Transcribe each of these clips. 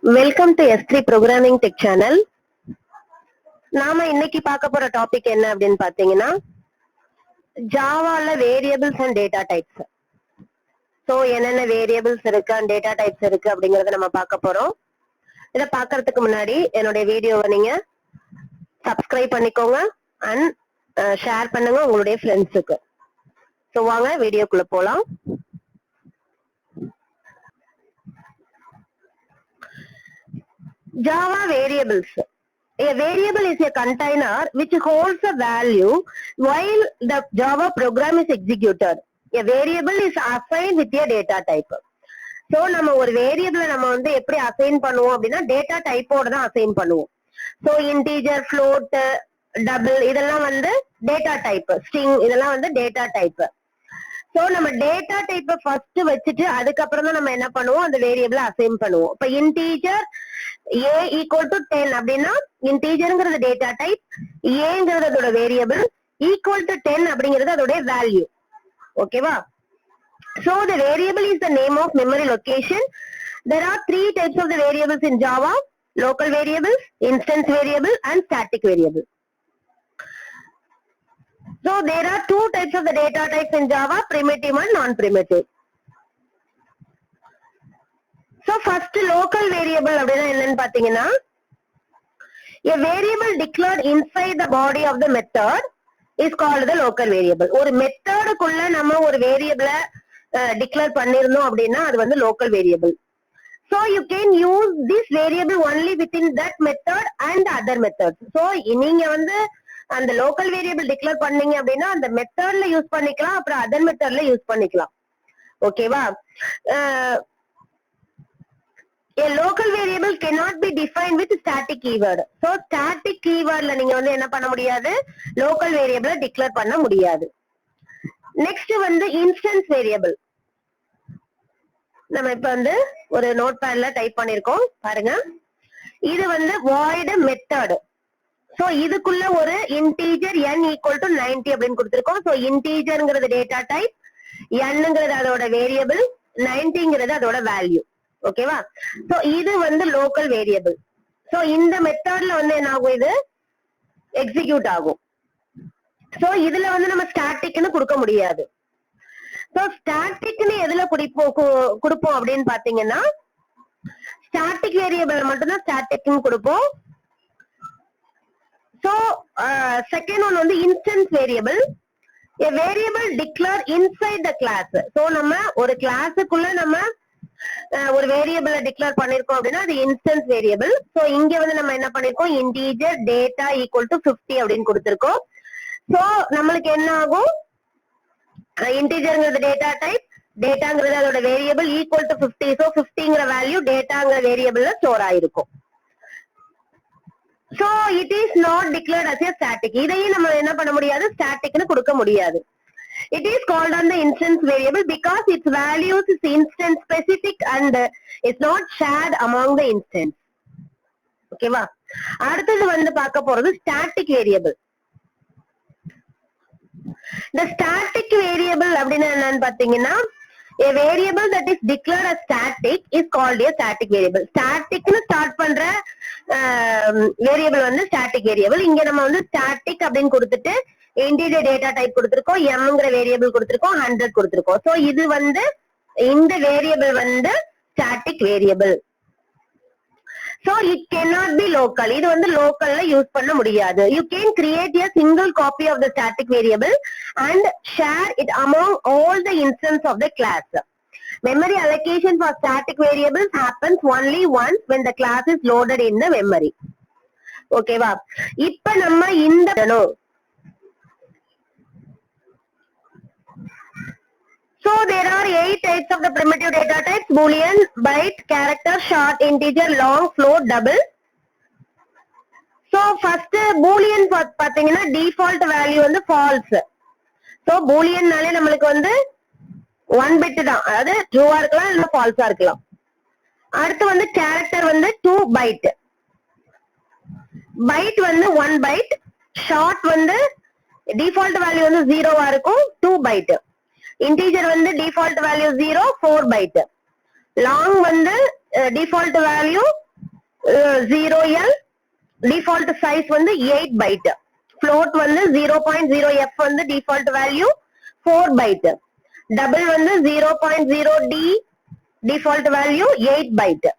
Welcome to S3 Programming Tech Channel. நாம இன்னைக்கு பார்க்க போற டாபிக் என்ன அப்படின்னு பாத்தீங்கன்னா ஜாவால variables and data types. So என்னென்ன வேரியபிள்ஸ் இருக்கு அண்ட் டேட்டா டைப்ஸ் இருக்கு அப்படிங்கறத நம்ம பார்க்க போறோம். இத பார்க்கறதுக்கு முன்னாடி என்னுடைய வீடியோவை நீங்க சப்ஸ்கிரைப் பண்ணிக்கோங்க அண்ட் ஷேர் பண்ணுங்க உங்களுடைய ஃப்ரெண்ட்ஸுக்கு. சோ வாங்க வீடியோக்குள்ள போலாம். Java variables. A variable is a container which holds a value while the Java program is executed. A variable is assigned with a data type. So நம்ம ஒரு வேரியபிளை நம்ம வந்து எப்படி அசைன் பண்ணுவோம் அப்படின்னா டேட்டா டைப்போட தான் அசைன் பண்ணுவோம். ஸோ இன்டீஜர், ஃப்ளோட், டபுள் இதெல்லாம் வந்து டேட்டா டைப், ஸ்ட்ரிங் இதெல்லாம் வந்து டேட்டா டைப். சோ நம்ம டேட்டா டைப்பை ஃபர்ஸ்ட் வச்சுட்டு அதுக்கப்புறம் தான் நம்ம என்ன பண்ணுவோம், அந்த வேரியபிளை அசைன் பண்ணுவோம். இப்ப இன்டீஜர் a equal to 10 அப்படின்னா இன்டீஜர்ங்கிறது டேட்டா டைப், ஏங்கிறது அதோட வேரியபிள், ஈக்குவல் டு 10 அப்படிங்கிறது அதோட வேல்யூ. ஓகேவா? So the variable is the name of memory location. There are three types of the variables in Java: local variables, instance variable, and static variable. So there are two types of the data types in Java: primitive and non-primitive. So first local variable அப்படின்னா என்னன்னு பாத்தீங்கன்னா, a variable declared inside the body of the method is called the local variable. ஒரு மெத்தடுக்குள்ள நம்ம ஒரு வேரியபிளை declare பண்ணிருந்தோம் அப்படின்னா அது வந்து local variable. So you can use this variable only within that method and other methods. So நீங்க வந்து அந்த லோக்கல் வேரியபிள் டிக்ளேர் பண்ணீங்க அப்படின்னா அந்த மெத்தட்ல யூஸ் பண்ணிக்கலாம், அப்புறம் அதர் மெத்தட்ல யூஸ் பண்ணிக்கலாம். ஓகேவா? A local variable cannot be defined with static keyword. So static keywordல நீங்க வந்து என்ன பண்ண முடியாது, local variable டிக்ளேர் பண்ண முடியாது. நெக்ஸ்ட் வந்து இன்ஸ்டன்ஸ் வேரியபிள். நம்ம இப்ப வந்து ஒரு நோட் பேட்ல டைப் பண்ணிருக்கோம் பாருங்க. இது வந்து void method. சோ இதுக்குள்ள ஒரு இன்டீஜர் n ஈக்குவல் டு 90 அப்படின்னு கொடுத்திருக்கோம். சோ இன்டீஜர்ங்கிறது டேட்டா டைப், nங்கிறது அதோட வேரியபிள், 90ங்கிறது அதோட வேல்யூ. ஓகேவா? சோ இது வந்து லோக்கல் வேரியபிள். சோ இந்த மெத்தட்ல வந்து என்ன ஆகும், இது எக்ஸிக்யூட் ஆகும். சோ இதுல வந்து நம்ம ஸ்டாட்டிக்னு கொடுக்க முடியாது. சோ ஸ்டாட்டிக்னு எதுல கொடுப்போம் அப்படின்னு பாத்தீங்கன்னா ஸ்டாட்டிக் வேரியபிள் மட்டும்தான் ஸ்டாட்டிக்னு கொடுப்போம். சோ செகண்ட் ஒன் வந்து instance variable. A variable declared inside the class. So நம்ம ஒரு கிளாஸுக்குள்ள நம்ம ஒரு வேரியபிளை டிக்ளேர் பண்ணிருக்கோம் அப்படின்னா அது இன்ஸ்டன்ஸ் வேரியபிள். சோ இங்க வந்து நம்ம என்ன பண்ணிருக்கோம், இன்டீஜர் டேட்டா ஈக்குவல் டு 50 அப்படின்னு கொடுத்திருக்கோம். சோ நம்மளுக்கு என்ன ஆகும், இன்டீஜர்ங்கிறது டேட்டா டைப், டேட்டாங்கிறது அதோட வேரியபிள், ஈக்குவல் டு 50. சோ 50ங்கிற வேல்யூ டேட்டாங்கிற வேரியபிள்ல ஸ்டோர் ஆயிருக்கும். So it is not declared as a static. இதையும் நம்ம என்ன பண்ண முடியாது, ஸ்டாட்டிக்னு கொடுக்க முடியாது. It is called on the instance variable because its values is instance specific and is not shared among the instance. ஓகேவா? அடுத்தது வந்து பார்க்க போறது static variable. The static variable அப்படின்னா என்னன்னு பாத்தீங்கன்னா, a variable that is declared as static is called a static variable. ஸ்டாட்டிக்னு start பண்ற வேரியபிள் வந்து ஸ்டாட்டிக் வேரியபிள். இங்க நம்ம வந்து ஸ்டாட்டிக் அப்படின்னு கொடுத்துட்டு இன்டீஜர் டேட்டா டைப் கொடுத்திருக்கோம், mங்கிற வேரியபிள் கொடுத்திருக்கோம், 100 கொடுத்திருக்கோம். சோ இது வந்து இந்த வேரியபிள் வந்து static variable. So it cannot be local. இது வந்து லோக்கல்ல யூஸ் பண்ண முடியாது. You can create a single copy of the static variable and share it among all the instances of the class. Memory allocation for static variables happens only once when the class is loaded in the memory. ஓகேவா? இப்ப நம்ம இந்த So there are 8 types of the primitive data types: boolean, byte, character, short, integer, long, float, double. So first boolean பாத்தீங்கன்னா default value வந்து false. So booleanனாலே நம்மளுக்கு வந்து 1 bit தான், அதாவது ட்ரூவா இருக்கலாம் இல்ல ஃபால்ஸா இருக்கலாம். அடுத்து வந்து character வந்து 2 byte, byte வந்து 1 byte, short வந்து default value வந்து 0வா இருக்கும், 2 byte. integer வந்து default value 0, 4 byte. long வந்து default value 0L default size வந்து 8 byte. Float வந்து 0.0F வந்து default value 4 byte. Double வந்து 0.0D default value 8 byte.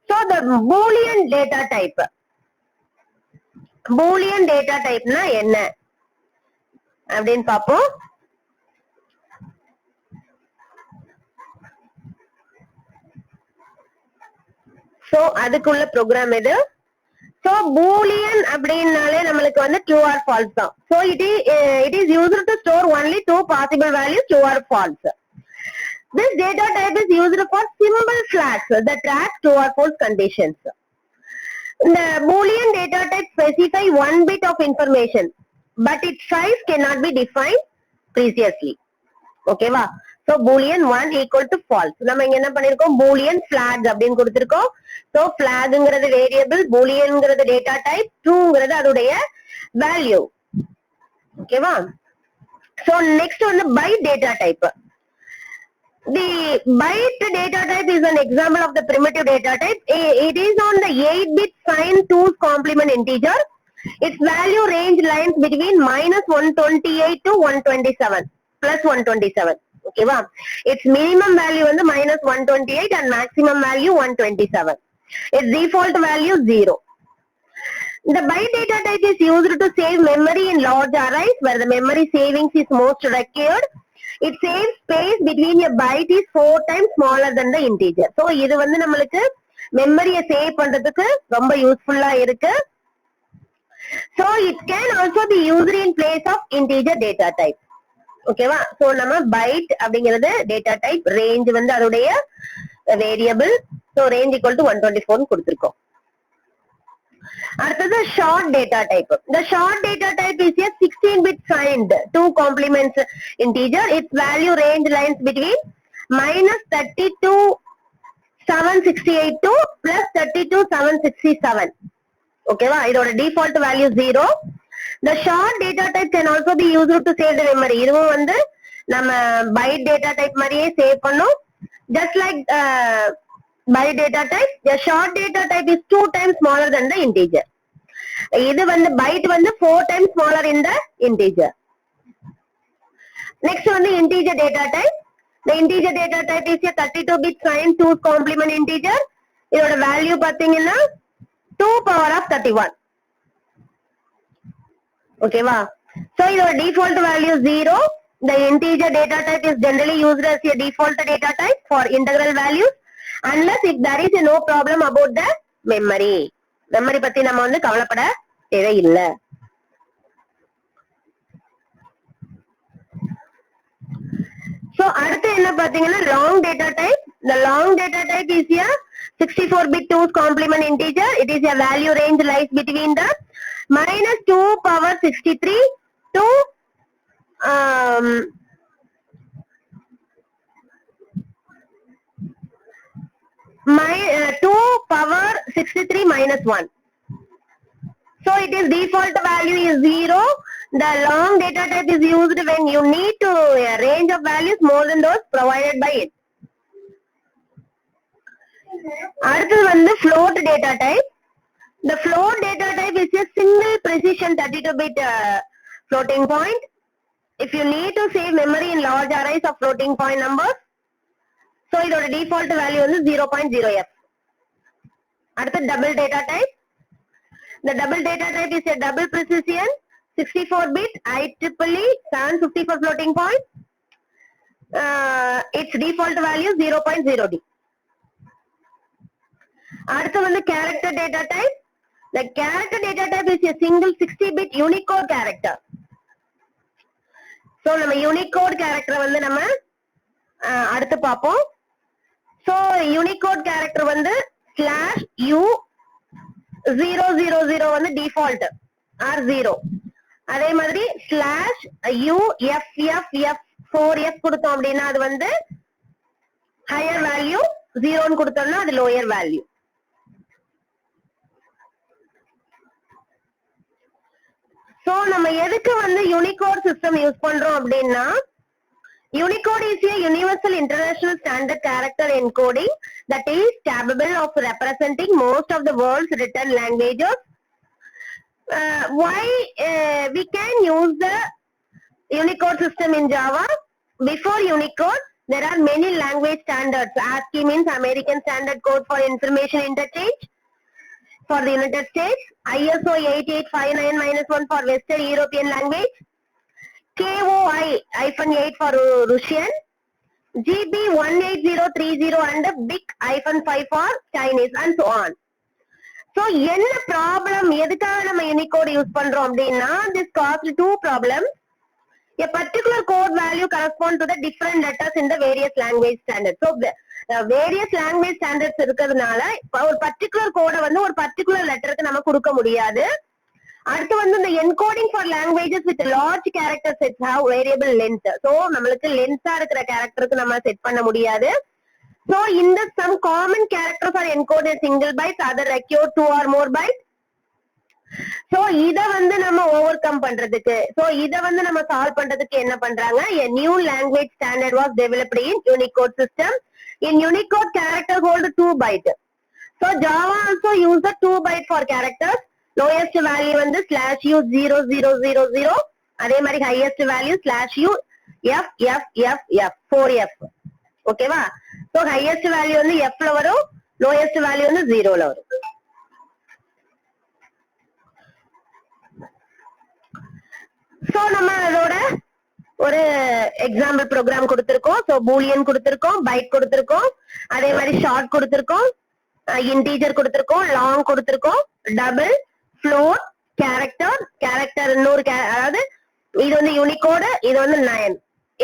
So the Boolean data type. Boolean data type na என்ன அப்படின்னு பாப்போம். So அதுக்குள்ள program இது. So Boolean அப்படின்னாலே நம்மளுக்கு வந்து true or false தான். So it is used to store only two possible values, true or false. This data type is used for symbol flags that track true or false conditions. The Boolean data type specify one bit of information, but its size cannot be defined previously. Okay va? So Boolean 1 equal to false. நம்ம இங்க என்ன பண்ணிருக்கோம்? Boolean flag அப்படின்னு கொடுத்திருக்கோம். So flagங்கிறது variable, Booleanங்கிறது data type, trueங்கிறது அதோடைய value. Okay va? So next one the byte data type. The byte data type is an example of the primitive data type. It is on the 8-bit signed 2's complement integer. Its value range lies between -128 to 127 plus 127. Okay va? Its minimum value வந்து -128 and maximum value 127. Its default value 0. The byte data type is used to save memory in large arrays where the memory savings is most required. It saves space between a byte is 4 times smaller than the integer. So இது வந்து நம்மளுக்கு மெமரியை save பண்றதுக்கு ரொம்ப யூஸ்ஃபுல்லா இருக்கு. So it can also be used in place of integer data type. ஓகேவா? So நம்ம byte அப்படிங்கிறது data type, range வந்து அதோடைய variable. So range equal to 124 கொடுத்திருக்கோம். அடுத்தது short data type. The short data type is a 16-bit signed 2 complements integer. Its value range lies between -32,768 to +32,767. Okay va? இதோட default value 0. The short data type can also be used to save the memory. இதுவும் வந்து நம்ம byte data type மாதிரியே save பண்ணோம். Just like byte data type, the short data type is 2 times smaller than the integer. இது வந்து byte வந்து 4 times smaller in the integer. Next வந்து integer data type. The integer data type is a 32-bit signed 2's complement integer. இதோட value பாத்தீங்கன்னா 2 power of 31. Okay va? So your default value 0. The integer data type is generally used as a default data type for integral values unless if there is no problem about the memory. Memory பத்தி நம்ம வந்து கவலைப்பட தேவையில்லை. So அடுத்து என்ன பாத்தீங்கன்னா long data type. The long data type is a 64-bit 2's complement integer. It is a value range lies between the -2 power 63 to 2 power 63 minus 1. So it is default value is 0. The long data type is used when you need to a range of values more than those provided by it. அடுத்து வந்து float data type. The float data type is a single precision 32-bit floating point. If you need to save memory in large arrays of floating point numbers, so இதோட default value வந்து 0.0F. அடுத்து double data type. The double data type is a double precision 64-bit IEEE 754 floating point. Its default value 0.0D. அடுத்து வந்து character data type. The character data type is a single 60-bit Unicode character. So நம்ம Unicode character வந்து நம்ம அடுத்து பார்ப்போம். So Unicode character வந்து /U000 வந்து default R0. அதே மாதிரி /UFFF4F கொடுத்தோம் அப்படின்னா அது வந்து higher value, 0 கொடுத்தோம்னா அது lower value. So நம்ம எதுக்கு வந்து யூனிகோட் சிஸ்டம் யூஸ் பண்றோம் அப்படின்னா Unicode is a universal international standard character encoding that is capable of representing most of the world's written languages. Why we can use the Unicode system in Java? Before Unicode, there are many language standards. ASCII means American Standard Code for Information Interchange for the United States, ISO 8859-1 for Western European language, KOI-8 for Russian, GB 18030 and BIC-5 for Chinese and so on. So, என்ன problem எதுக்காக நம்ம Unicode use பண்றோம் அப்படின்னா this caused two problems. A particular code value corresponds to the different letters in the various language standards. So, various language standards இருக்கிறதுனால ஒரு particular code வந்து ஒரு particular letterக்கு நம்ம கொடுக்க முடியாது. அடுத்து வந்து இந்த encoding for languages with large character sets have variable length. So, நம்மளுக்கு length இருக்கிற characterக்கு நம்ம செட் பண்ண முடியாது. So, in the some common characters are encoded single bytes, other require 2 or more bytes. So, இத வந்து நம்ம overcome பண்றதுக்கு, இத வந்து நம்ம solve பண்றதுக்கு என்ன பண்றாங்க? A new language standard was developed in Unicode system. In Unicode, character hold 2 bytes. So, Java also use the 2 byte for characters. Lowest value வந்து /u0000. அதே மாதிரி highest value /u f 4f. ஓகேவா? So, highest value வந்து f ல வரும், lowest value வந்து 0 ல வரும். So, நம்ம அதோட ஒரு எக்ஸாம்பிள் ப்ரோக்ராம் கொடுத்திருக்கோம். சோ பூலியன் கொடுத்திருக்கோம், பைட் கொடுத்திருக்கோம், அதே மாதிரி ஷார்ட் கொடுத்திருக்கோம், இன்டீஜர் கொடுத்திருக்கோம், லாங் கொடுத்திருக்கோம், டபுள், ஃப்ளோர், கேரக்டர் இன்னொரு அதாவது இது வந்து யூனிகோடு, இது வந்து 9.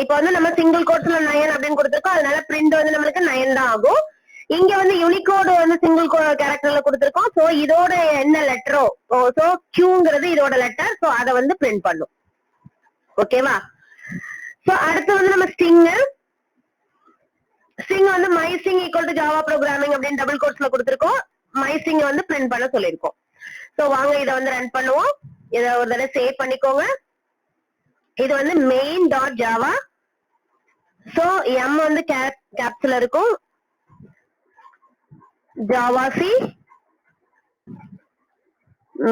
இப்போ வந்து நம்ம சிங்கிள் கோட்ஸ்ல 9 அப்படின்னு கொடுத்திருக்கோம். அதனால பிரிண்ட் வந்து நம்மளுக்கு 9 தான் ஆகும். இங்க வந்து யூனிகோடு வந்து சிங்கிள் கேரக்டர்ல கொடுத்திருக்கோம். சோ இதோட என்ன லெட்டரோ, சோ கியூங்கிறது இதோட லெட்டர், சோ அதை வந்து பிரிண்ட் பண்ணும். ஓகேவா? சோ அடுத்து வந்து நம்ம ஸ்ட்ரிங் வந்து my string equal to Java programming அப்படின்னு டபுள் கோட்ஸ்ல கொடுத்திருக்கோம். மை ஸ்ட்ரிங் வந்து பிரிண்ட் பண்ண சொல்லியிருக்கோம். சோ வாங்க இதை வந்து ரன் பண்ணுவோம். இதை ஒரு தடவை சேவ் பண்ணிக்கோங்க. இது வந்து main dot Java. So M வந்து கேப்ஸ்ல இருக்கும், Java C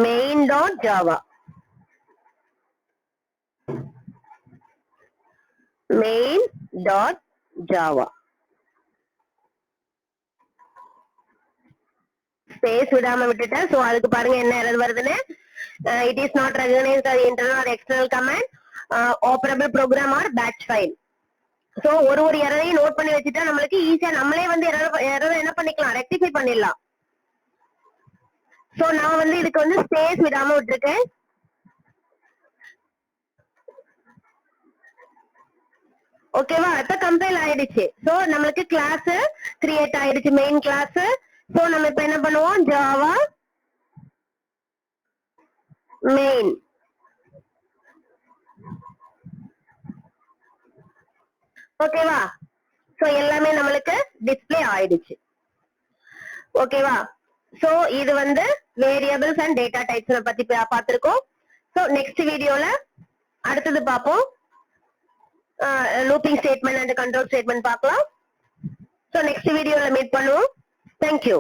main dot Java, main dot java. Space விடாம விட்டுட்டேன். சோ அதுக்கு பாருங்க என்ன எரர் வருதுன்னு. It is not recognised as internal or external command, operable program or batch file. So ஒரு எரரையும் note பண்ணி வச்சுட்டா நம்மளுக்கு ஈஸியா நம்மளே வந்து எரர் என்ன பண்ணிக்கலாம், ரெக்டிஃபை பண்ணிடலாம். சோ நான் வந்து இதுக்கு வந்து ஸ்பேஸ் விடாம விட்டுருக்கேன். ஓகேவா? இப்ப கம்பைல் ஆயிடுச்சு. சோ நம்மளுக்கு கிளாஸ் கிரியேட் ஆயிடுச்சு, மெயின் கிளாஸ். சோ நம்ம இப்ப என்ன பண்ணுவோம், ஜாவா மெயின். ஓகேவா? சோ எல்லாமே நம்மளுக்கு டிஸ்பிளே ஆயிடுச்சு. ஓகேவா? சோ இது வந்து வேரியபிள்ஸ் அண்ட் டேட்டா டைப்ஸ் பத்தி பார்த்திருக்கோம். சோ நெக்ஸ்ட் வீடியோல அடுத்தது பார்ப்போம். Looping statement and control statement பார்க்கலாம். சோ நெக்ஸ்ட் வீடியோல மீட் பண்ணுவோம். தேங்க்யூ.